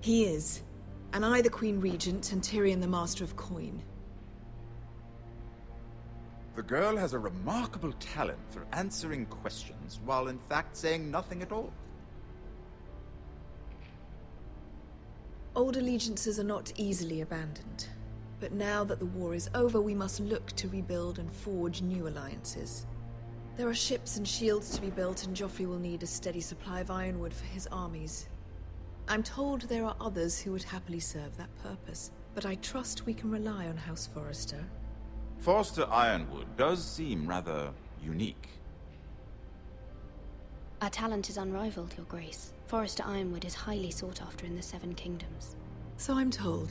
He is. And I the Queen Regent, and Tyrion the Master of Coin. The girl has a remarkable talent for answering questions while in fact saying nothing at all. Old allegiances are not easily abandoned. But now that the war is over, we must look to rebuild and forge new alliances. There are ships and shields to be built, and Joffrey will need a steady supply of ironwood for his armies. I'm told there are others who would happily serve that purpose, but I trust we can rely on House Forrester. Forster Ironwood does seem rather unique. Our talent is unrivaled, Your Grace. Forrester Ironwood is highly sought after in the Seven Kingdoms. So I'm told.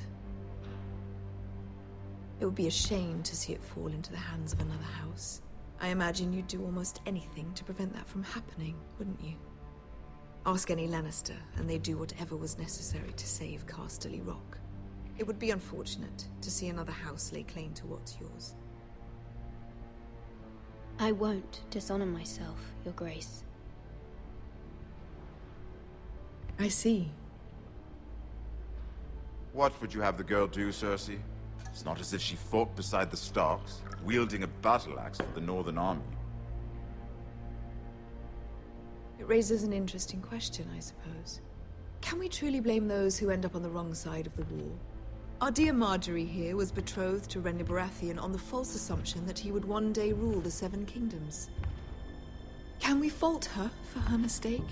It would be a shame to see it fall into the hands of another house. I imagine you'd do almost anything to prevent that from happening, wouldn't you? Ask any Lannister, and they'd do whatever was necessary to save Casterly Rock. It would be unfortunate to see another house lay claim to what's yours. I won't dishonor myself, Your Grace. I see. What would you have the girl do, Cersei? It's not as if she fought beside the Starks, wielding a battle axe for the Northern Army. It raises an interesting question, I suppose. Can we truly blame those who end up on the wrong side of the war? Our dear Marjorie here was betrothed to Renly Baratheon on the false assumption that he would one day rule the Seven Kingdoms. Can we fault her for her mistake?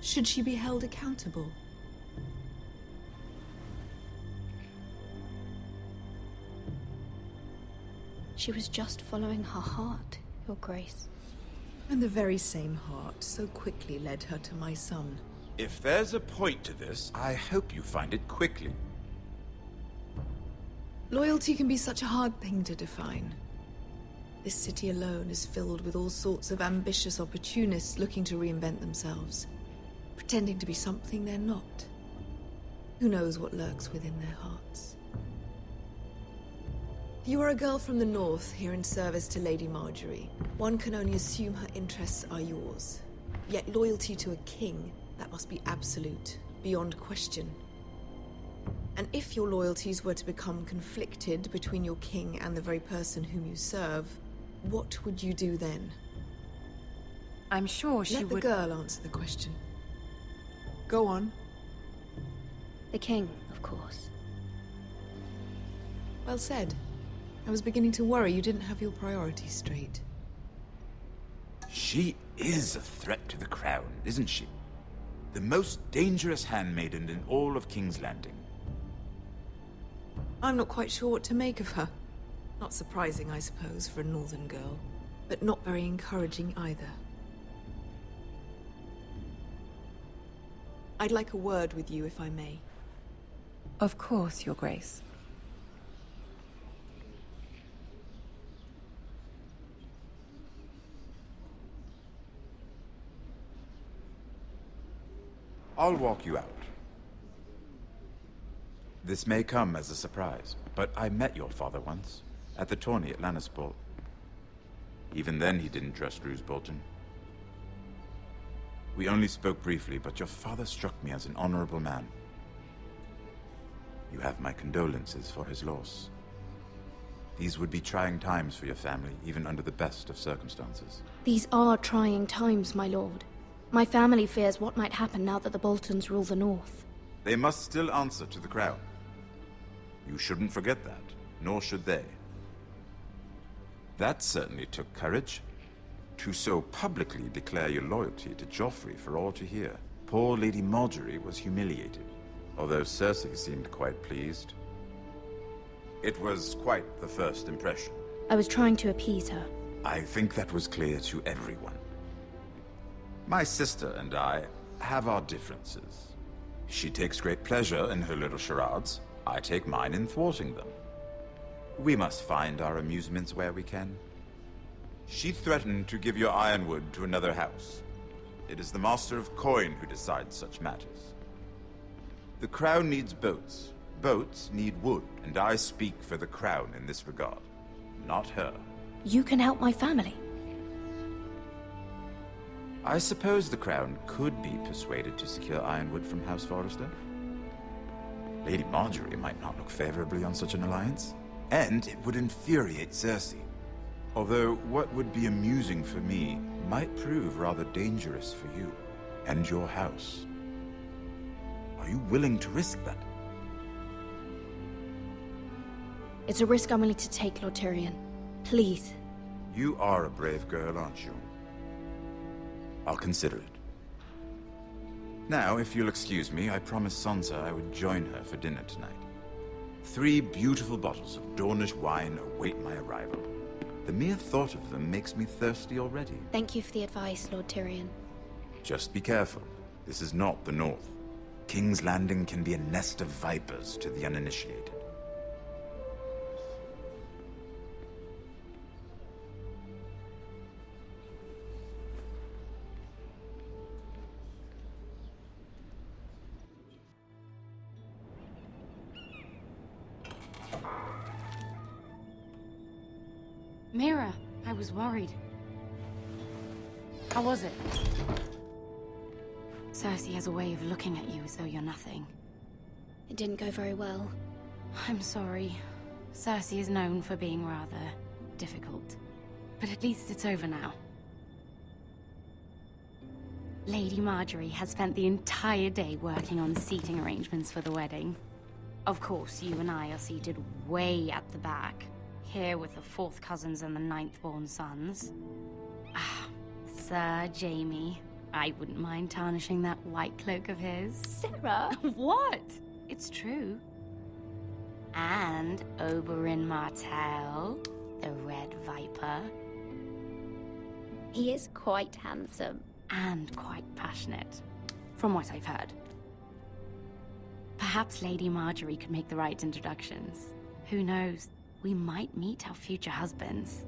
Should she be held accountable? She was just following her heart, Your Grace. And the very same heart so quickly led her to my son. If there's a point to this, I hope you find it quickly. Loyalty can be such a hard thing to define. This city alone is filled with all sorts of ambitious opportunists looking to reinvent themselves, pretending to be something they're not. Who knows what lurks within their hearts? You are a girl from the north, here in service to Lady Marjorie. One can only assume her interests are yours. Yet loyalty to a king, that must be absolute, beyond question. And if your loyalties were to become conflicted between your king and the very person whom you serve, what would you do then? I'm sure she would... Let the girl answer the question. Go on. The king, of course. Well said. I was beginning to worry you didn't have your priorities straight. She is a threat to the crown, isn't she? The most dangerous handmaiden in all of King's Landing. I'm not quite sure what to make of her. Not surprising, I suppose, for a northern girl, but not very encouraging either. I'd like a word with you, if I may. Of course, Your Grace. I'll walk you out. This may come as a surprise, but I met your father once, at the tourney at Lannisport. Even then he didn't trust Roose Bolton. We only spoke briefly, but your father struck me as an honorable man. You have my condolences for his loss. These would be trying times for your family, even under the best of circumstances. These are trying times, my lord. My family fears what might happen now that the Boltons rule the North. They must still answer to the crown. You shouldn't forget that, nor should they. That certainly took courage. To so publicly declare your loyalty to Joffrey for all to hear. Poor Lady Marjorie was humiliated, although Cersei seemed quite pleased. It was quite the first impression. I was trying to appease her. I think that was clear to everyone. My sister and I have our differences. She takes great pleasure in her little charades. I take mine in thwarting them. We must find our amusements where we can. She threatened to give your ironwood to another house. It is the Master of Coin who decides such matters. The crown needs boats. Boats need wood, and I speak for the crown in this regard, not her. You can help my family. I suppose the crown could be persuaded to secure ironwood from House Forrester. Lady Marjorie might not look favorably on such an alliance. And it would infuriate Cersei. Although what would be amusing for me might prove rather dangerous for you and your house. Are you willing to risk that? It's a risk I'm willing to take, Lord Tyrion. Please. You are a brave girl, aren't you? I'll consider it. Now, if you'll excuse me, I promised Sansa I would join her for dinner tonight. 3 beautiful bottles of Dornish wine await my arrival. The mere thought of them makes me thirsty already. Thank you for the advice, Lord Tyrion. Just be careful. This is not the North. King's Landing can be a nest of vipers to the uninitiated. Mira, I was worried. How was it? Cersei has a way of looking at you as though you're nothing. It didn't go very well. I'm sorry. Cersei is known for being rather difficult. But at least it's over now. Lady Marjorie has spent the entire day working on seating arrangements for the wedding. Of course, you and I are seated way at the back. Here with the 4th cousins and the 9th-born sons. Ah, Sir Jaime. I wouldn't mind tarnishing that white cloak of his. Sarah! What? It's true. And Oberyn Martell, the Red Viper. He is quite handsome. And quite passionate, from what I've heard. Perhaps Lady Marjorie could make the right introductions. Who knows? We might meet our future husbands.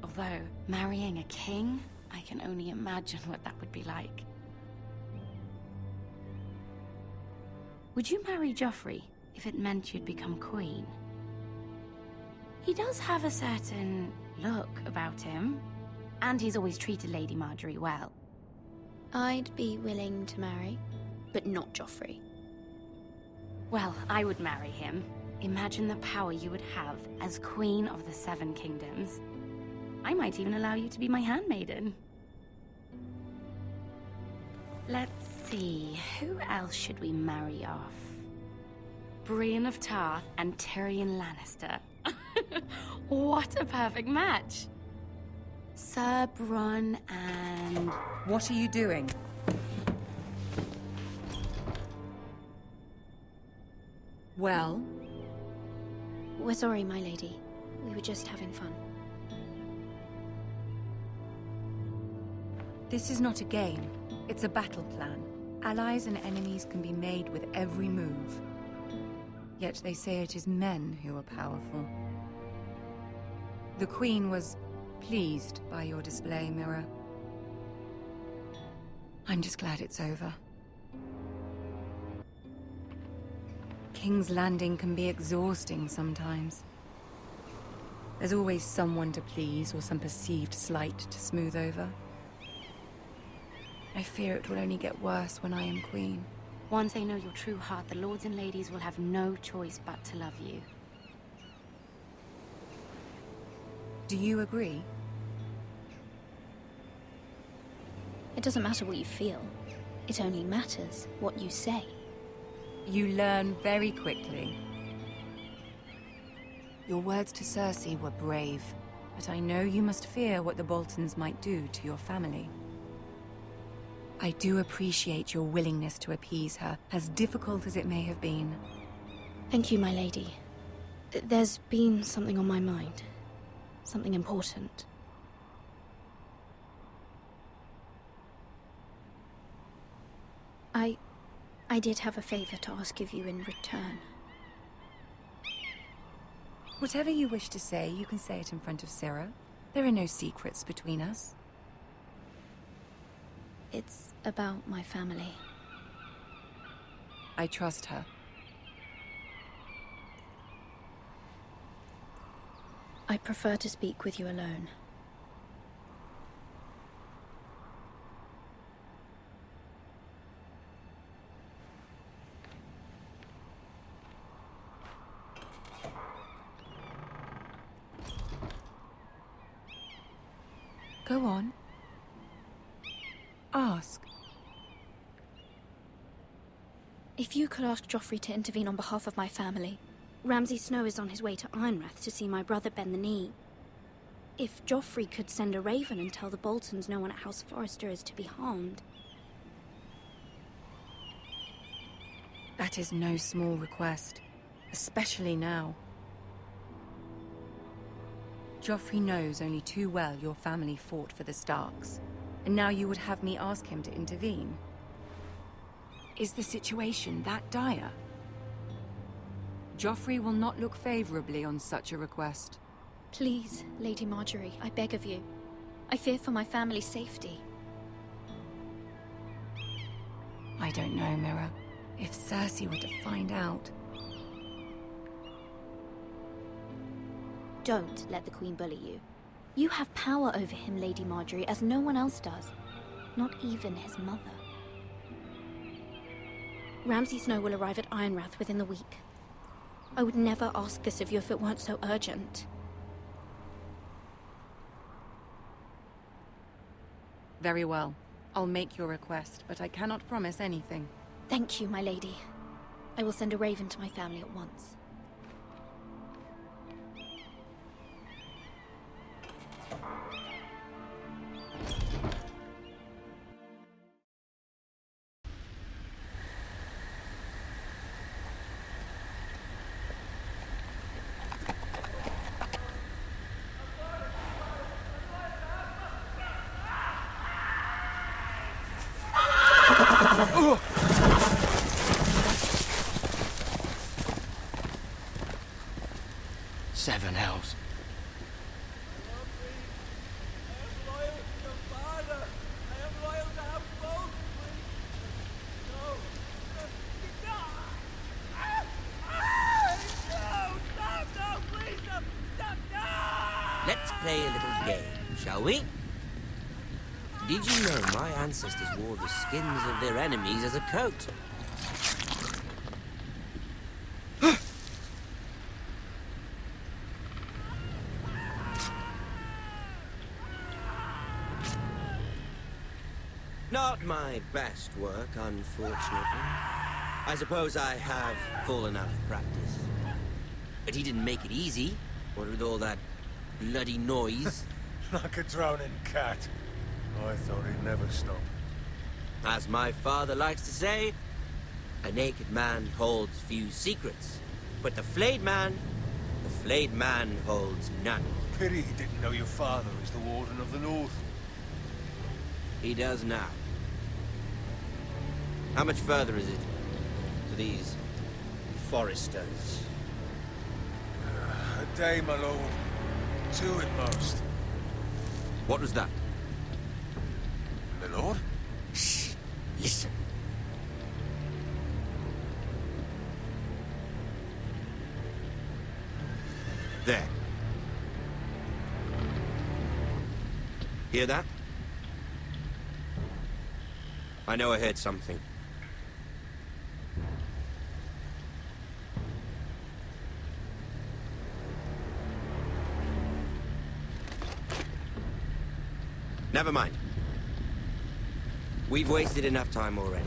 Although, marrying a king, I can only imagine what that would be like. Would you marry Joffrey if it meant you'd become queen? He does have a certain look about him, and he's always treated Lady Marjorie well. I'd be willing to marry, but not Joffrey. Well, I would marry him. Imagine the power you would have as Queen of the 7 Kingdoms. I might even allow you to be my handmaiden. Let's see, who else should we marry off? Brienne of Tarth and Tyrion Lannister. What a perfect match! Sir Bronn and... What are you doing? Well? We're sorry, my lady. We were just having fun. This is not a game. It's a battle plan. Allies and enemies can be made with every move. Yet they say it is men who are powerful. The Queen was pleased by your display, Mira. I'm just glad it's over. King's Landing can be exhausting sometimes. There's always someone to please or some perceived slight to smooth over. I fear it will only get worse when I am queen. Once they know your true heart, the lords and ladies will have no choice but to love you. Do you agree? It doesn't matter what you feel. It only matters what you say. You learn very quickly. Your words to Cersei were brave, but I know you must fear what the Boltons might do to your family. I do appreciate your willingness to appease her, as difficult as it may have been. Thank you, my lady. There's been something on my mind. Something important. I did have a favor to ask of you in return. Whatever you wish to say, you can say it in front of Sarah. There are no secrets between us. It's about my family. I trust her. I prefer to speak with you alone. Go on. Ask. If you could ask Joffrey to intervene on behalf of my family. Ramsay Snow is on his way to Ironrath to see my brother bend the knee. If Joffrey could send a raven and tell the Boltons no one at House Forrester is to be harmed. That is no small request, especially now. Joffrey knows only too well your family fought for the Starks, and now you would have me ask him to intervene. Is the situation that dire? Joffrey will not look favorably on such a request. Please, Lady Margaery, I beg of you. I fear for my family's safety. I don't know, Mira. If Cersei were to find out... Don't let the Queen bully you. You have power over him, Lady Margaery, as no one else does. Not even his mother. Ramsay Snow will arrive at Ironrath within the week. I would never ask this of you if it weren't so urgent. Very well. I'll make your request, but I cannot promise anything. Thank you, my lady. I will send a raven to my family at once. Seven hells. Let's play a little game, shall we? Did you know my ancestors wore the skins of their enemies as a coat? Not my best work, unfortunately. I suppose I have fallen out of practice. But he didn't make it easy, what with all that bloody noise. Like a drowning cat. I thought he'd never stop. As my father likes to say, a naked man holds few secrets. But the flayed man holds none. Pity he didn't know your father is the Warden of the North. He does now. How much further is it to these Forresters? A day, my lord. 2 at most. What was that? My lord? Shh! Listen. There. Hear that? I know I heard something. Never mind. We've wasted enough time already.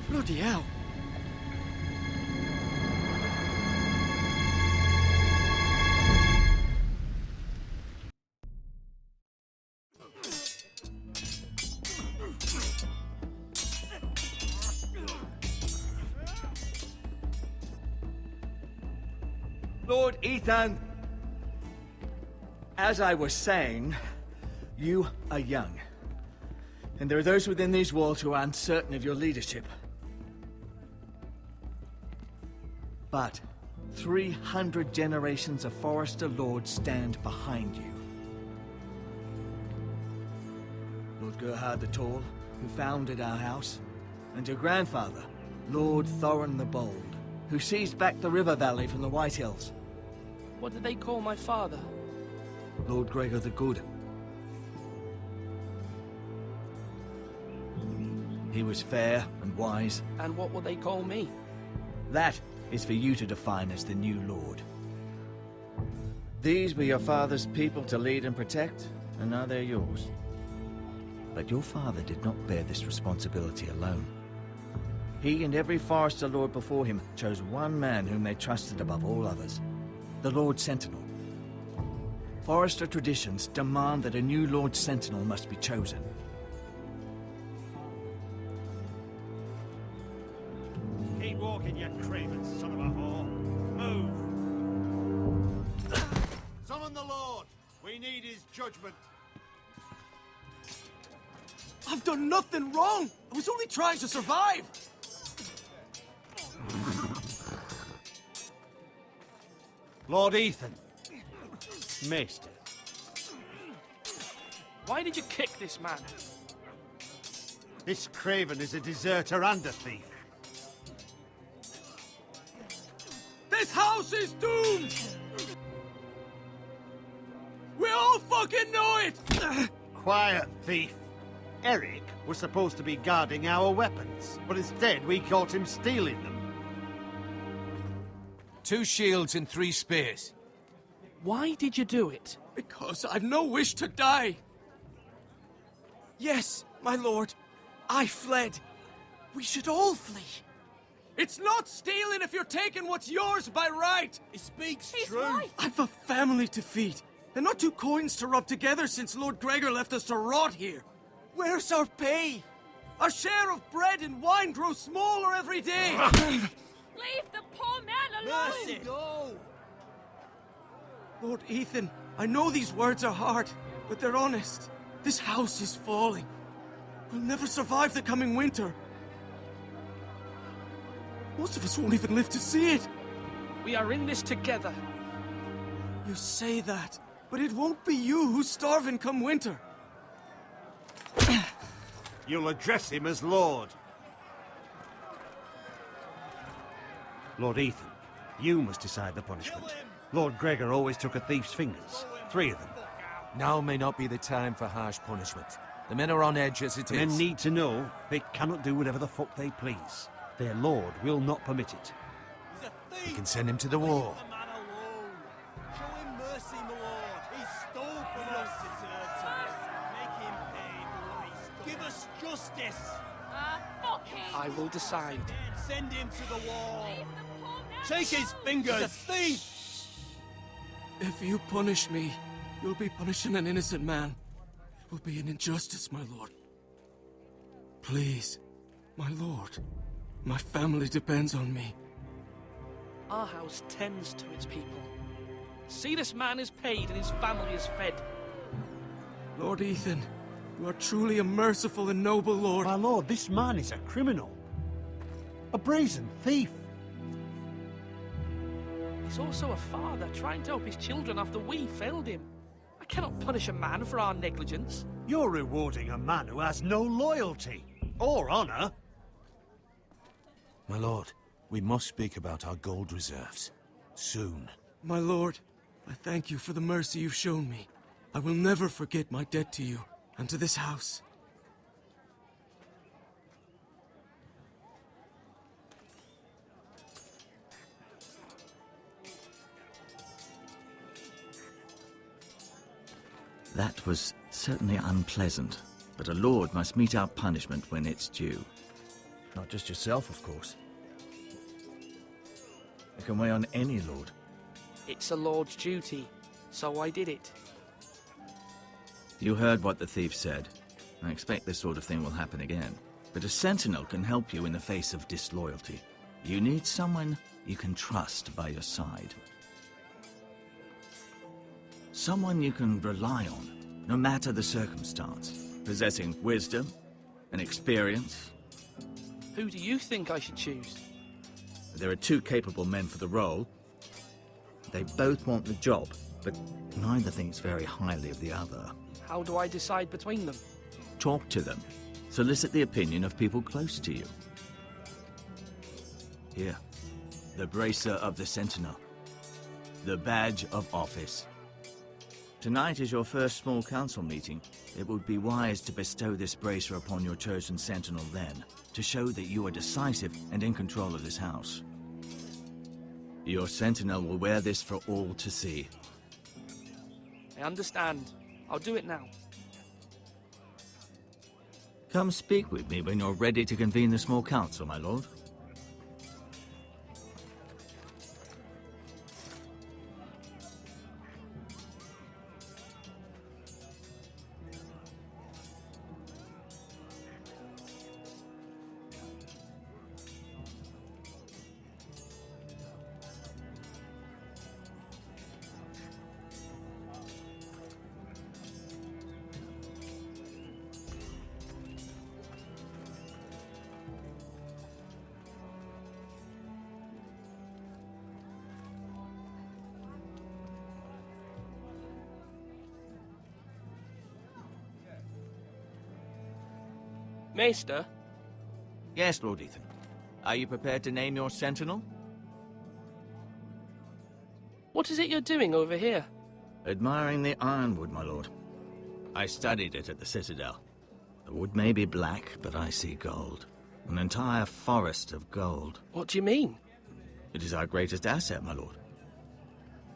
Bloody hell. Lord Ethan, as I was saying, You are young. And there are those within these walls who are uncertain of your leadership. But 300 generations of Forester Lords stand behind you. Lord Gerhard the Tall, who founded our house, and your grandfather, Lord Thorin the Bold, who seized back the river valley from the White Hills. What did they call my father? Lord Gregor the Good. He was fair and wise. And what will they call me? That is for you to define as the new Lord. These were your father's people to lead and protect, and now they're yours. But your father did not bear this responsibility alone. He and every Forester Lord before him chose one man whom they trusted above all others, the Lord Sentinel. Forester traditions demand that a new Lord Sentinel must be chosen. Keep walking, you craven son of a whore. Move! Summon the Lord! We need his judgment. I've done nothing wrong! I was only trying to survive! Lord Ethan. Maester. Why did you kick this man? This craven is a deserter and a thief. This house is doomed! We all fucking know it! Quiet, thief. Eric was supposed to be guarding our weapons, but instead we caught him stealing them. 2 shields and 3 spears. Why did you do it? Because I've no wish to die. Yes, my lord. I fled. We should all flee. It's not stealing if you're taking what's yours by right. He speaks He's true. right. I've a family to feed, and not 2 coins to rub together since Lord Gregor left us to rot here. Where's our pay? Our share of bread and wine grows smaller every day. Leave the poor man alone! Mercy. Go. Lord Ethan, I know these words are hard, but they're honest. This house is falling. We'll never survive the coming winter. Most of us won't even live to see it. We are in this together. You say that, but it won't be you who's starving come winter. You'll address him as Lord. Lord Ethan, you must decide the punishment. Lord Gregor always took a thief's fingers. 3 of them. Now may not be the time for harsh punishment. The men are on edge as it is. Men need to know they cannot do whatever the fuck they please. Their lord will not permit it. We can send him to the war. Show him mercy, my lord. He stole from us. Make him pay for what he stole. Give us justice. Fuck him! I will decide. Send him to the wall. Leave the poor man Take his alone! fingers. He's a thief. If you punish me, you'll be punishing an innocent man. It will be an injustice, my lord. Please, my lord. My family depends on me. Our house tends to its people. See, this man is paid and his family is fed. Lord Ethan, you are truly a merciful and noble lord. My lord, this man is a criminal. A brazen thief. He's also a father trying to help his children after we failed him. I cannot punish a man for our negligence. You're rewarding a man who has no loyalty or honor. My lord, we must speak about our gold reserves. Soon. My lord, I thank you for the mercy you've shown me. I will never forget my debt to you and to this house. That was certainly unpleasant, but a lord must mete out punishment when it's due. Not just yourself, of course. It can weigh on any lord. It's a lord's duty, so I did it. You heard what the thief said. I expect this sort of thing will happen again. But a sentinel can help you in the face of disloyalty. You need someone you can trust by your side. Someone you can rely on, no matter the circumstance, possessing wisdom and experience. Who do you think I should choose? There are two capable men for the role. They both want the job, but neither thinks very highly of the other. How do I decide between them? Talk to them. Solicit the opinion of people close to you. Here, the Bracer of the Sentinel. The badge of office. Tonight is your first small council meeting. It would be wise to bestow this bracer upon your chosen sentinel then, to show that you are decisive and in control of this house. Your sentinel will wear this for all to see. I understand. I'll do it now. Come speak with me when you're ready to convene the small council, my lord. Maester? Yes, Lord Ethan. Are you prepared to name your sentinel? What is it you're doing over here? Admiring the ironwood, my lord. I studied it at the Citadel. The wood may be black, but I see gold. An entire forest of gold. What do you mean? It is our greatest asset, my lord.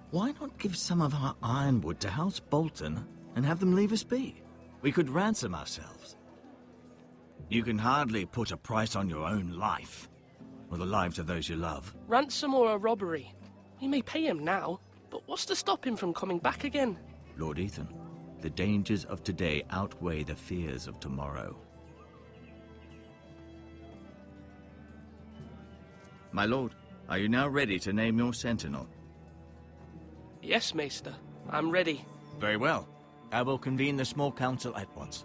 Why not give some of our ironwood to House Bolton and have them leave us be? We could ransom ourselves. You can hardly put a price on your own life, or the lives of those you love. Ransom or a robbery? We may pay him now, but what's to stop him from coming back again? Lord Ethan, the dangers of today outweigh the fears of tomorrow. My lord, are you now ready to name your sentinel? Yes, Maester. I'm ready. Very well. I will convene the small council at once.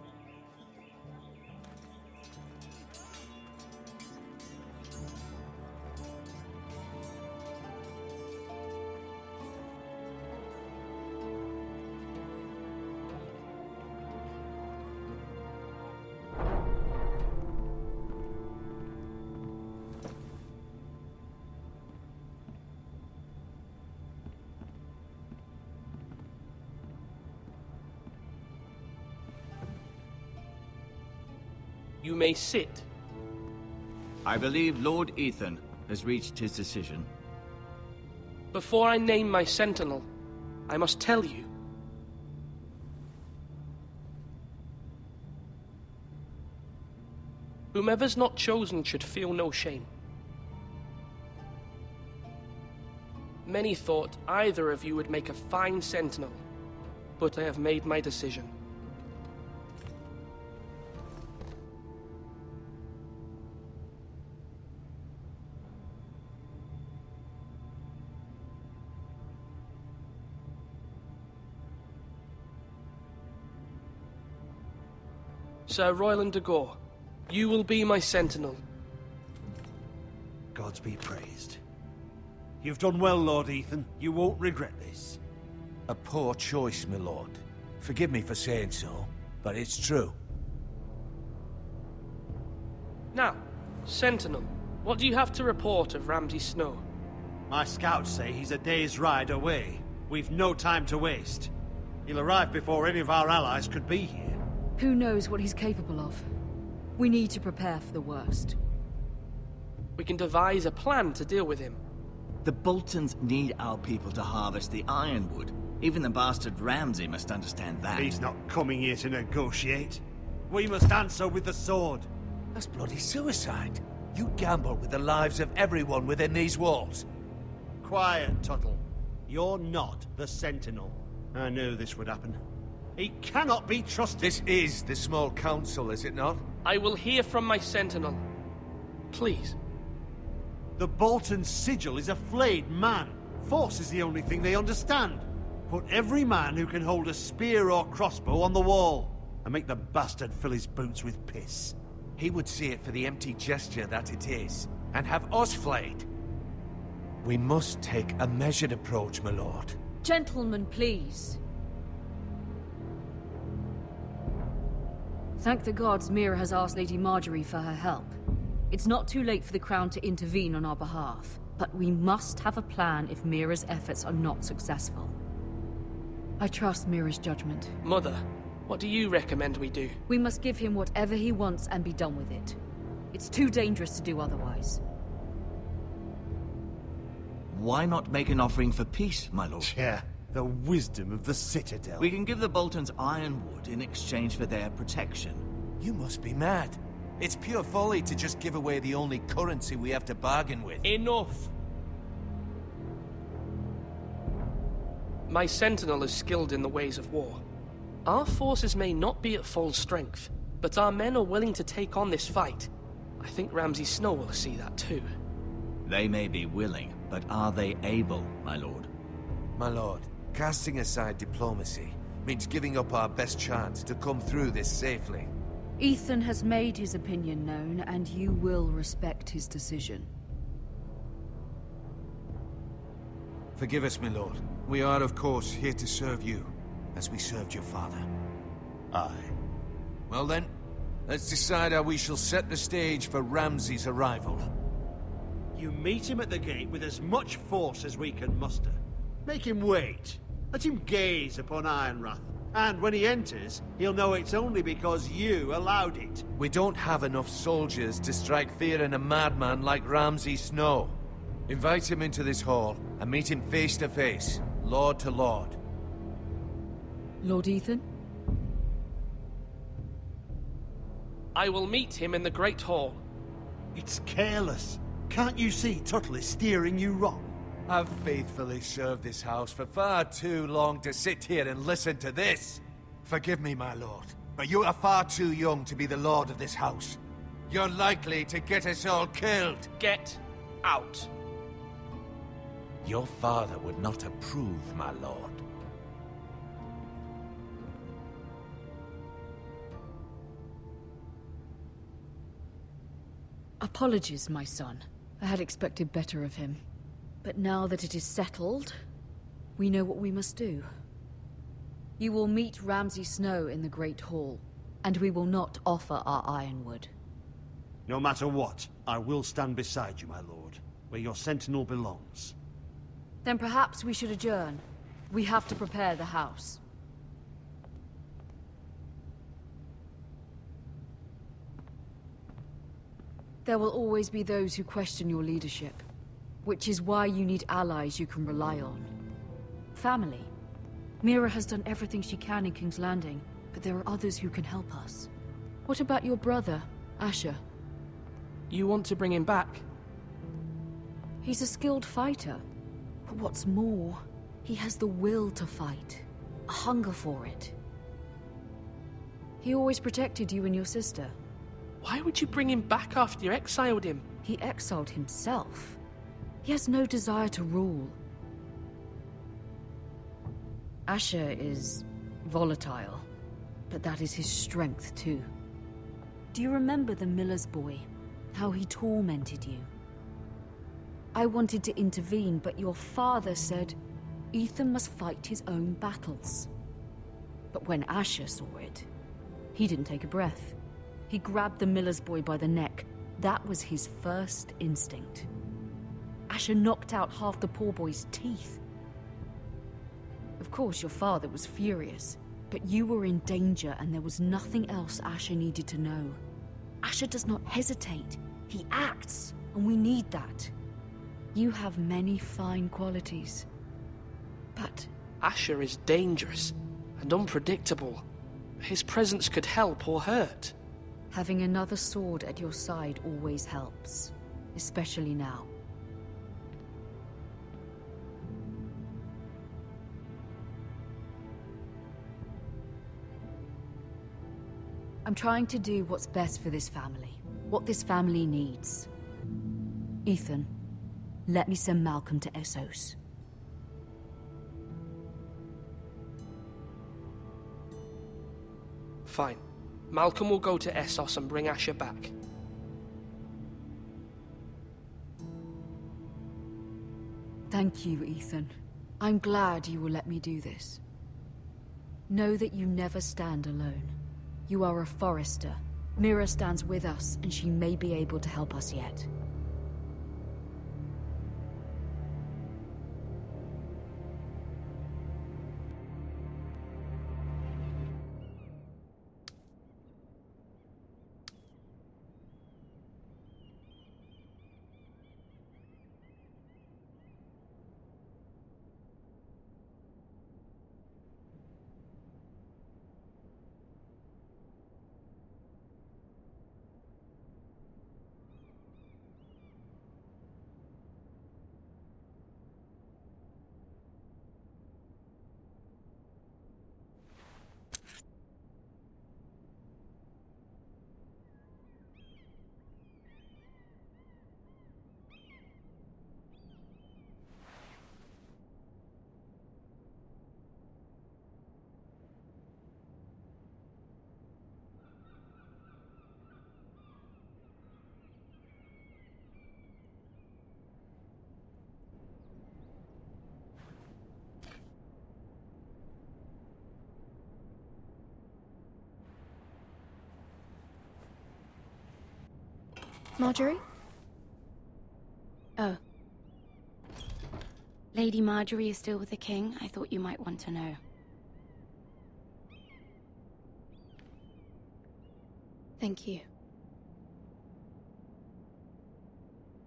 You may sit. I believe Lord Ethan has reached his decision. Before I name my sentinel, I must tell you. Whomever's not chosen should feel no shame. Many thought either of you would make a fine sentinel, but I have made my decision. Sir Royland de Gore, you will be my sentinel. Gods be praised. You've done well, Lord Ethan. You won't regret this. A poor choice, my lord. Forgive me for saying so, but it's true. Now, Sentinel, what do you have to report of Ramsay Snow? My scouts say he's a day's ride away. We've no time to waste. He'll arrive before any of our allies could be here. Who knows what he's capable of? We need to prepare for the worst. We can devise a plan to deal with him. The Boltons need our people to harvest the ironwood. Even the bastard Ramsay must understand that. He's not coming here to negotiate. We must answer with the sword. That's bloody suicide. You gamble with the lives of everyone within these walls. Quiet, Tuttle. You're not the Sentinel. I knew this would happen. He cannot be trusted. This is the small council, is it not? I will hear from my Sentinel. Please. The Bolton sigil is a flayed man. Force is the only thing they understand. Put every man who can hold a spear or crossbow on the wall, and make the bastard fill his boots with piss. He would see it for the empty gesture that it is, and have us flayed. We must take a measured approach, my lord. Gentlemen, please. Thank the gods Mira has asked Lady Marjorie for her help. It's not too late for the Crown to intervene on our behalf, but we must have a plan if Mira's efforts are not successful. I trust Mira's judgment. Mother, what do you recommend we do? We must give him whatever he wants and be done with it. It's too dangerous to do otherwise. Why not make an offering for peace, my lord? Yeah, the wisdom of the Citadel. We can give the Boltons ironwood in exchange for their protection. You must be mad. It's pure folly to just give away the only currency we have to bargain with. Enough! My sentinel is skilled in the ways of war. Our forces may not be at full strength, but our men are willing to take on this fight. I think Ramsay Snow will see that too. They may be willing, but are they able, my lord? My lord, casting aside diplomacy means giving up our best chance to come through this safely. Ethan has made his opinion known, and you will respect his decision. Forgive us, my lord. We are, of course, here to serve you, as we served your father. Aye. Well then, let's decide how we shall set the stage for Ramsay's arrival. You meet him at the gate with as much force as we can muster. Make him wait. Let him gaze upon Ironrath. And when he enters, he'll know it's only because you allowed it. We don't have enough soldiers to strike fear in a madman like Ramsay Snow. Invite him into this hall and meet him face to face, lord to lord. Lord Ethan? I will meet him in the Great Hall. It's careless. Can't you see Tuttle is steering you wrong? I've faithfully served this house for far too long to sit here and listen to this. Forgive me, my lord, but you are far too young to be the lord of this house. You're likely to get us all killed. Get out. Your father would not approve, my lord. Apologies, my son. I had expected better of him. But now that it is settled, we know what we must do. You will meet Ramsay Snow in the Great Hall, and we will not offer our ironwood. No matter what, I will stand beside you, my lord, where your sentinel belongs. Then perhaps we should adjourn. We have to prepare the house. There will always be those who question your leadership, which is why you need allies you can rely on. Family. Mira has done everything she can in King's Landing, but there are others who can help us. What about your brother, Asher? You want to bring him back? He's a skilled fighter. But what's more, he has the will to fight. A hunger for it. He always protected you and your sister. Why would you bring him back after you exiled him? He exiled himself. He has no desire to rule. Asher is volatile, but that is his strength too. Do you remember the miller's boy? How he tormented you? I wanted to intervene, but your father said Ethan must fight his own battles. But when Asher saw it, he didn't take a breath. He grabbed the miller's boy by the neck. That was his first instinct. Asher knocked out half the poor boy's teeth. Of course, your father was furious, but you were in danger and there was nothing else Asher needed to know. Asher does not hesitate. He acts, and we need that. You have many fine qualities, but... Asher is dangerous and unpredictable. His presence could help or hurt. Having another sword at your side always helps, especially now. I'm trying to do what's best for this family, what this family needs. Ethan, let me send Malcolm to Essos. Fine. Malcolm will go to Essos and bring Asher back. Thank you, Ethan. I'm glad you will let me do this. Know that you never stand alone. You are a Forrester. Mira stands with us, and she may be able to help us yet. Marjorie? Oh. Lady Marjorie is still with the king. I thought you might want to know. Thank you.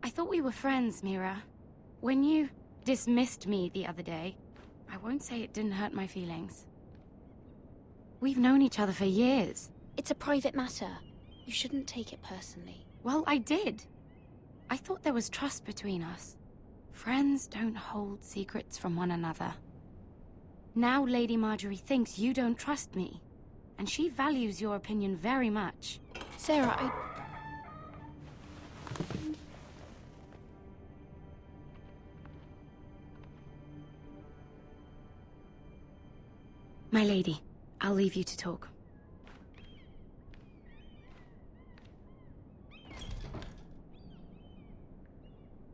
I thought we were friends, Mira. When you dismissed me the other day, I won't say it didn't hurt my feelings. We've known each other for years. It's a private matter. You shouldn't take it personally. Well, I did. I thought there was trust between us. Friends don't hold secrets from one another. Now Lady Marjorie thinks you don't trust me, and she values your opinion very much. Sarah, My lady, I'll leave you to talk.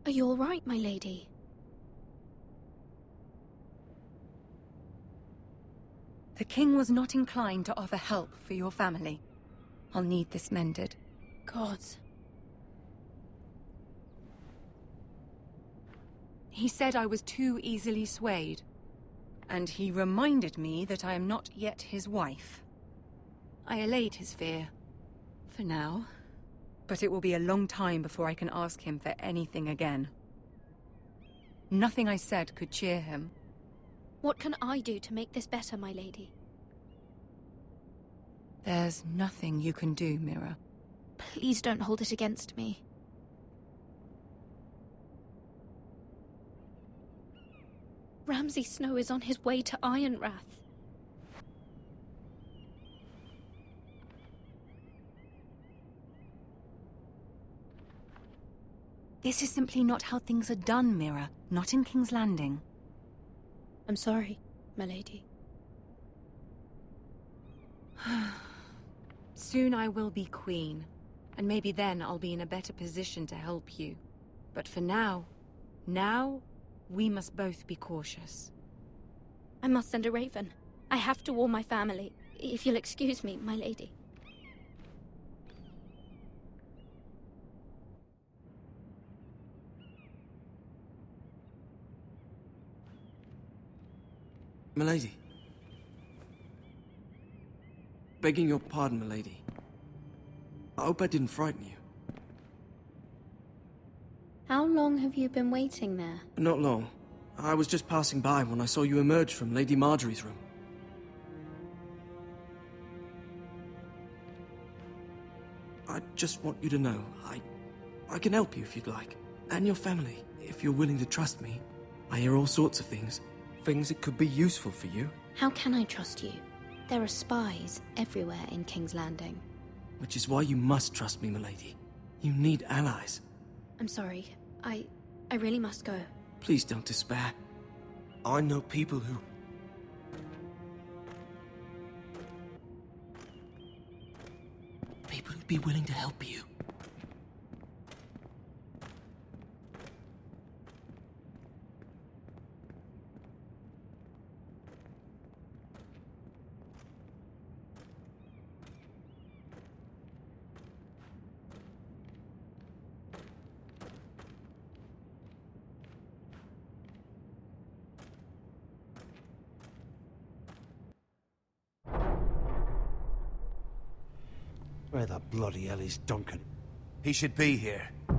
Are you all right, my lady? The king was not inclined to offer help for your family. I'll need this mended. Gods. He said I was too easily swayed. And he reminded me that I am not yet his wife. I allayed his fear. For now. But it will be a long time before I can ask him for anything again. Nothing I said could cheer him. What can I do to make this better, my lady? There's nothing you can do, Mira. Please don't hold it against me. Ramsay Snow is on his way to Ironrath. This is simply not how things are done, Mira. Not in King's Landing. I'm sorry, my lady. Soon I will be queen, and maybe then I'll be in a better position to help you. But for now, we must both be cautious. I must send a raven. I have to warn my family. If you'll excuse me, my lady. Milady. Begging your pardon, milady. I hope I didn't frighten you. How long have you been waiting there? Not long. I was just passing by when I saw you emerge from Lady Marjorie's room. I just want you to know, I can help you if you'd like. And your family, if you're willing to trust me. I hear all sorts of things. Things that could be useful for you. How can I trust you? There are spies everywhere in King's Landing. Which is why you must trust me, milady. You need allies. I'm sorry. I really must go. Please don't despair. I know people who... be willing to help you. Where the bloody hell is Duncan? He should be here. Ah,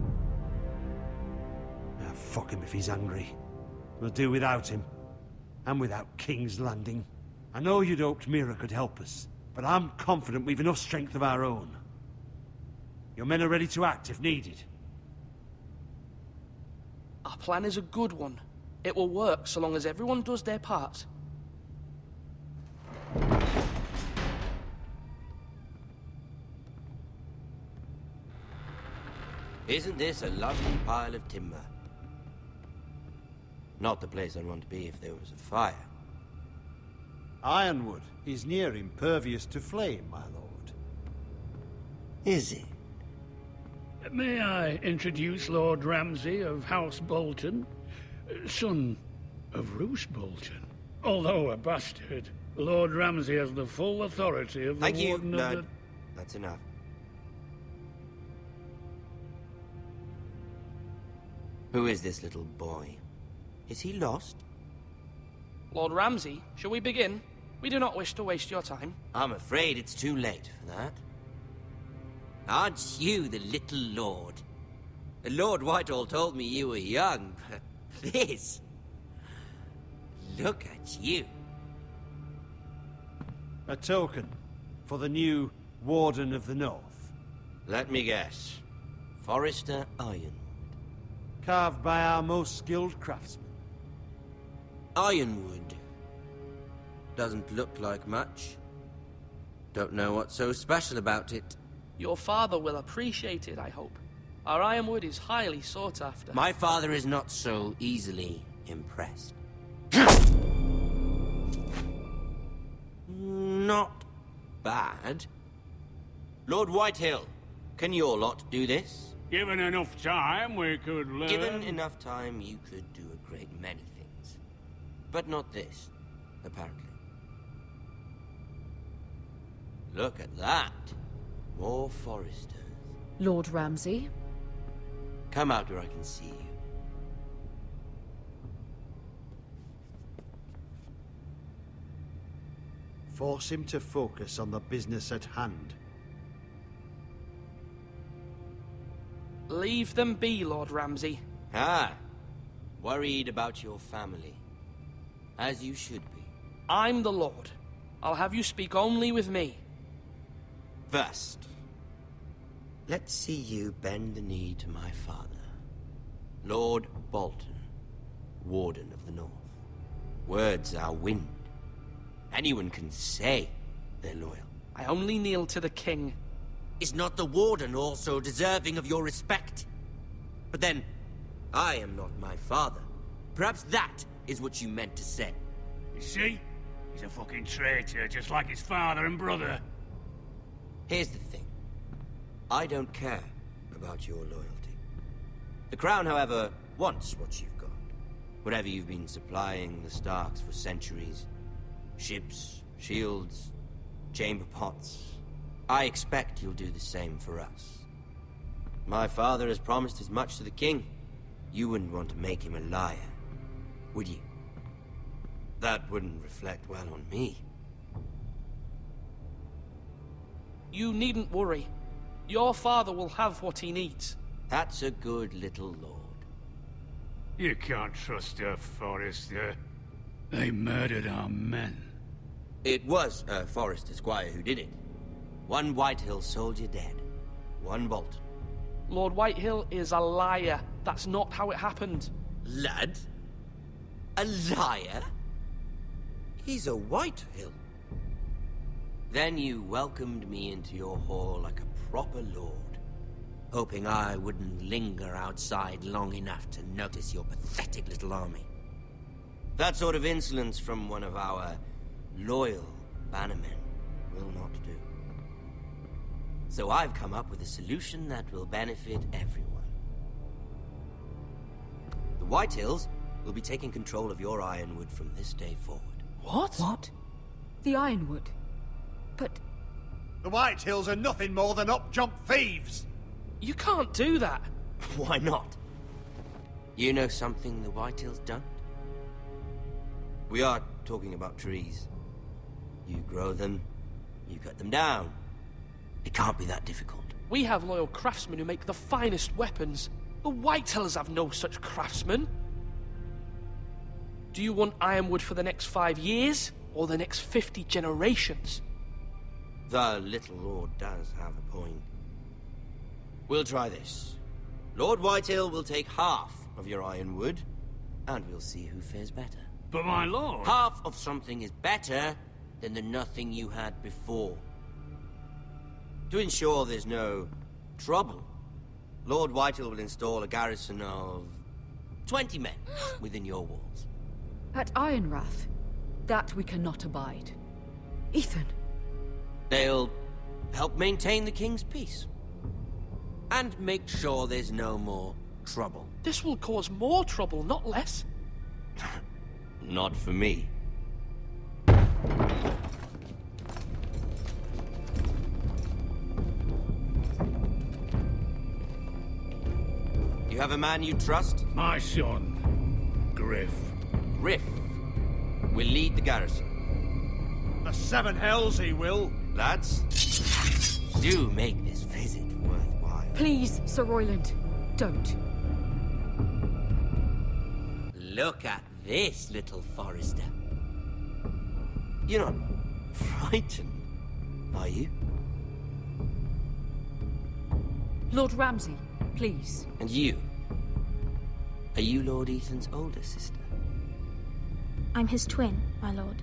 fuck him if he's angry. We'll do without him. And without King's Landing. I know you'd hoped Mira could help us, but I'm confident we've enough strength of our own. Your men are ready to act if needed. Our plan is a good one. It will work so long as everyone does their part. Isn't this a lovely pile of timber? Not the place I'd want to be if there was a fire. Ironwood is near impervious to flame, my lord. Is it? May I introduce Lord Ramsay of House Bolton, son of Roose Bolton? Although a bastard, Lord Ramsay has the full authority of the Thank you, Warden of Lord. the... That's enough. Who is this little boy? Is he lost? Lord Ramsay, shall we begin? We do not wish to waste your time. I'm afraid it's too late for that. Aren't you the little lord? Lord Whitehall told me you were young, but this... Look at you. A token for the new Warden of the North. Let me guess. Forrester Ironwood. Carved by our most skilled craftsmen. Ironwood. Doesn't look like much. Don't know what's so special about it. Your father will appreciate it, I hope. Our ironwood is highly sought after. My father is not so easily impressed. Not bad. Lord Whitehill, can your lot do this? Given enough time, we could learn... Given enough time, you could do a great many things. But not this, apparently. Look at that. More Foresters. Lord Ramsay? Come out where I can see you. Force him to focus on the business at hand. Leave them be, Lord Ramsay. Ah, worried about your family. As you should be. I'm the Lord. I'll have you speak only with me. First, let's see you bend the knee to my father, Lord Bolton, Warden of the North. Words are wind. Anyone can say they're loyal. I only kneel to the king. Is not the Warden also deserving of your respect? But then, I am not my father. Perhaps that is what you meant to say. You see? He's a fucking traitor, just like his father and brother. Here's the thing. I don't care about your loyalty. The Crown, however, wants what you've got. Whatever you've been supplying the Starks for centuries. Ships, shields, chamber pots. I expect you'll do the same for us. My father has promised as much to the king. You wouldn't want to make him a liar, would you? That wouldn't reflect well on me. You needn't worry. Your father will have what he needs. That's a good little lord. You can't trust her, Forrester. They murdered our men. It was a Forrester Squire who did it. One Whitehill soldier dead. One Bolton. Lord Whitehill is a liar. That's not how it happened. Lad? A liar? He's a Whitehill. Then you welcomed me into your hall like a proper lord, hoping I wouldn't linger outside long enough to notice your pathetic little army. That sort of insolence from one of our loyal bannermen will not do. So I've come up with a solution that will benefit everyone. The Whitehills will be taking control of your Ironwood from this day forward. What? What? The Ironwood? But... The Whitehills are nothing more than up-jump thieves! You can't do that. Why not? You know something the Whitehills don't? We are talking about trees. You grow them, you cut them down. It can't be that difficult. We have loyal craftsmen who make the finest weapons. The Whitehills have no such craftsmen. Do you want Ironwood for the next 5 years, or the next 50 generations? The little Lord does have a point. We'll try this. Lord Whitehill will take half of your Ironwood, and we'll see who fares better. But my lord... Half of something is better than the nothing you had before. To ensure there's no trouble, Lord Whitehill will install a garrison of 20 men within your walls. at Ironrath, that we cannot abide. Ethan. They'll help maintain the King's peace. And make sure there's no more trouble. This will cause more trouble, not less. Not for me. You have a man you trust? My son, Griff. Griff will lead the garrison. The Seven Hells he will. Lads, do make this visit worthwhile. Please, Sir Royland, don't. Look at this, little Forester. You're not frightened, are you? Lord Ramsay, please. And you? Are you Lord Ethan's older sister? I'm his twin, my lord.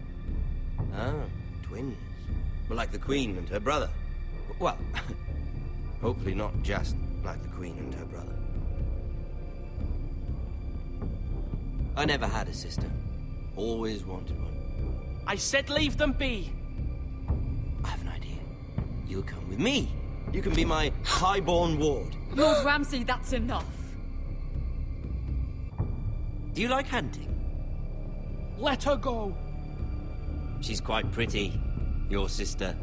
Ah, twins. Well, like the Queen and her brother. Well, hopefully not just like the Queen and her brother. I never had a sister. Always wanted one. I said leave them be. I have an idea. You'll come with me. You can be my highborn ward. Lord Ramsay, that's enough. Do you like hunting? Let her go. She's quite pretty, your sister.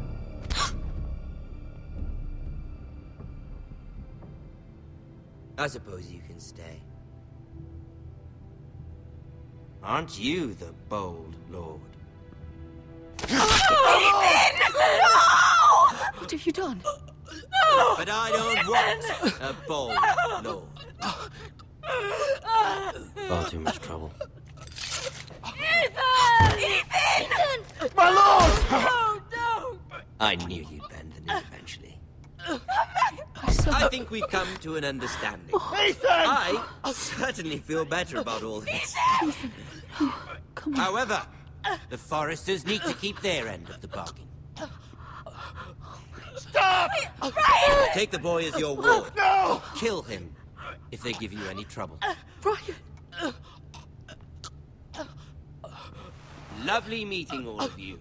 I suppose you can stay. Aren't you the bold lord? What have you done? But I don't want a bold lord. Far too much trouble. Ethan! Ethan! My lord! No, no! I knew you'd bend the knee eventually. I think we've come to an understanding. Ethan! I certainly feel better about all this. Ethan, no, come on. However, the Foresters need to keep their end of the bargain. Stop! Brian! Take the boy as your ward. No! Kill him if they give you any trouble. Brian! Lovely meeting all of you.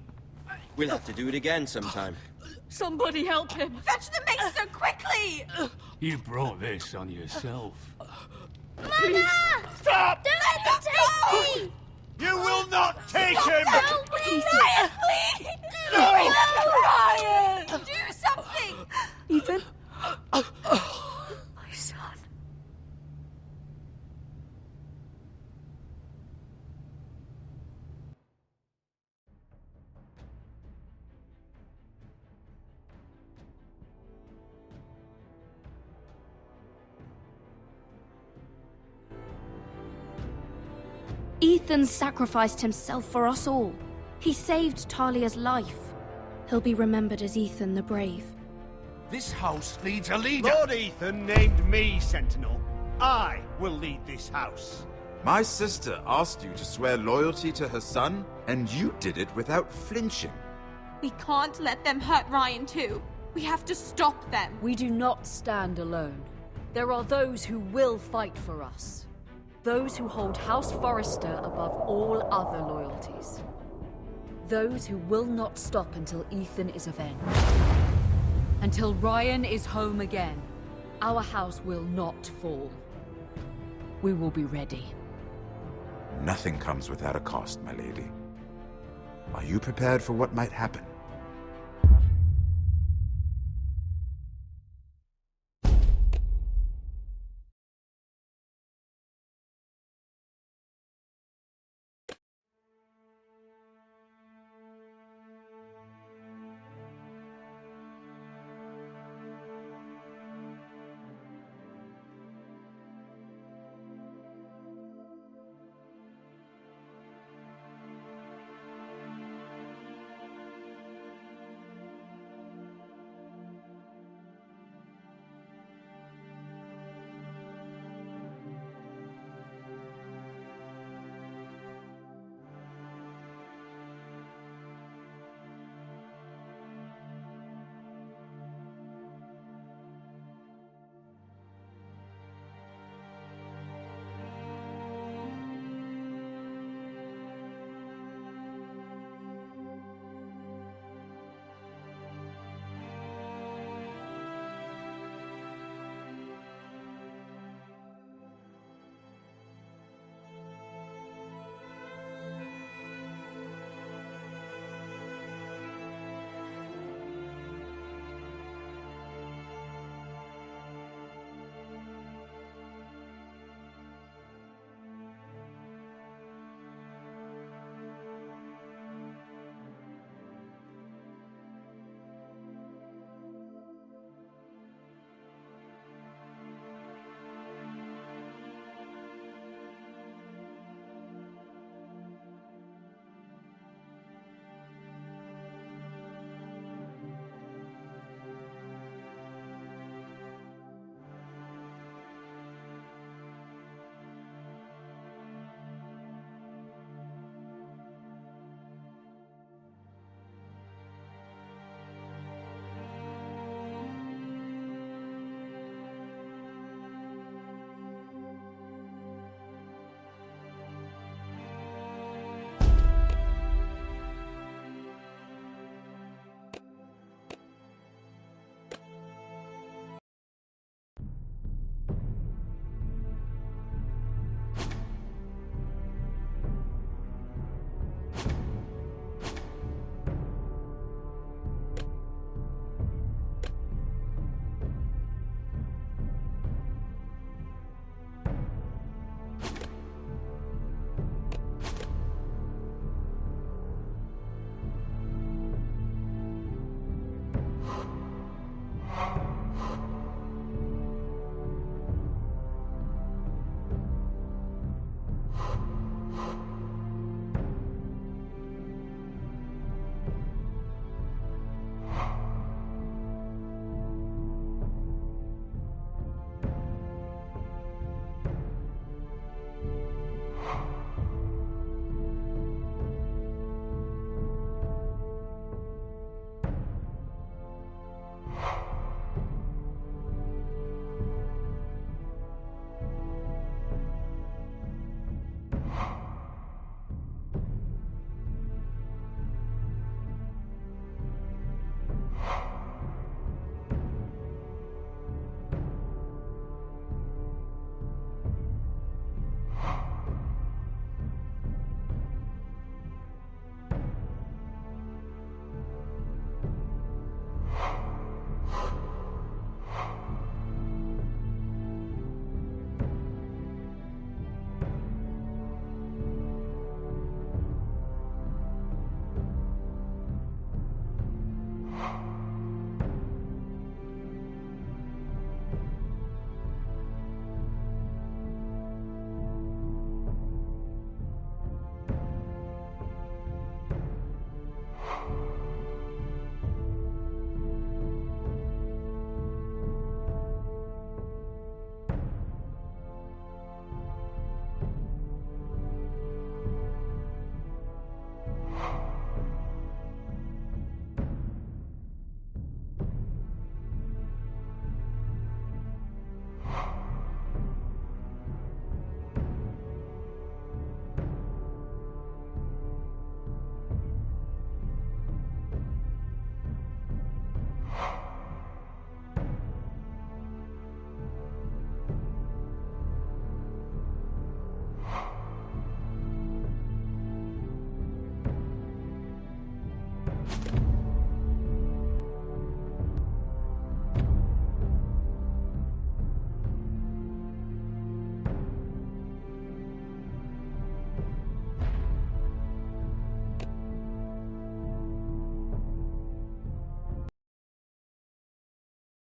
We'll have to do it again sometime. Somebody help him! Fetch the mixer quickly! You brought this on yourself. Mama! Stop! Don't let them take me! You will not take him! Help me! Brian, please! No! Brian! Do something! Ethan? My son. Ethan sacrificed himself for us all. He saved Talia's life. He'll be remembered as Ethan the Brave. This house needs a leader. Lord Ethan named me Sentinel. I will lead this house. My sister asked you to swear loyalty to her son, and you did it without flinching. We can't let them hurt Ryan too. We have to stop them. We do not stand alone. There are those who will fight for us. Those who hold House Forrester above all other loyalties. Those who will not stop until Ethan is avenged. Until Ryan is home again, our house will not fall. We will be ready. Nothing comes without a cost, my lady. Are you prepared for what might happen?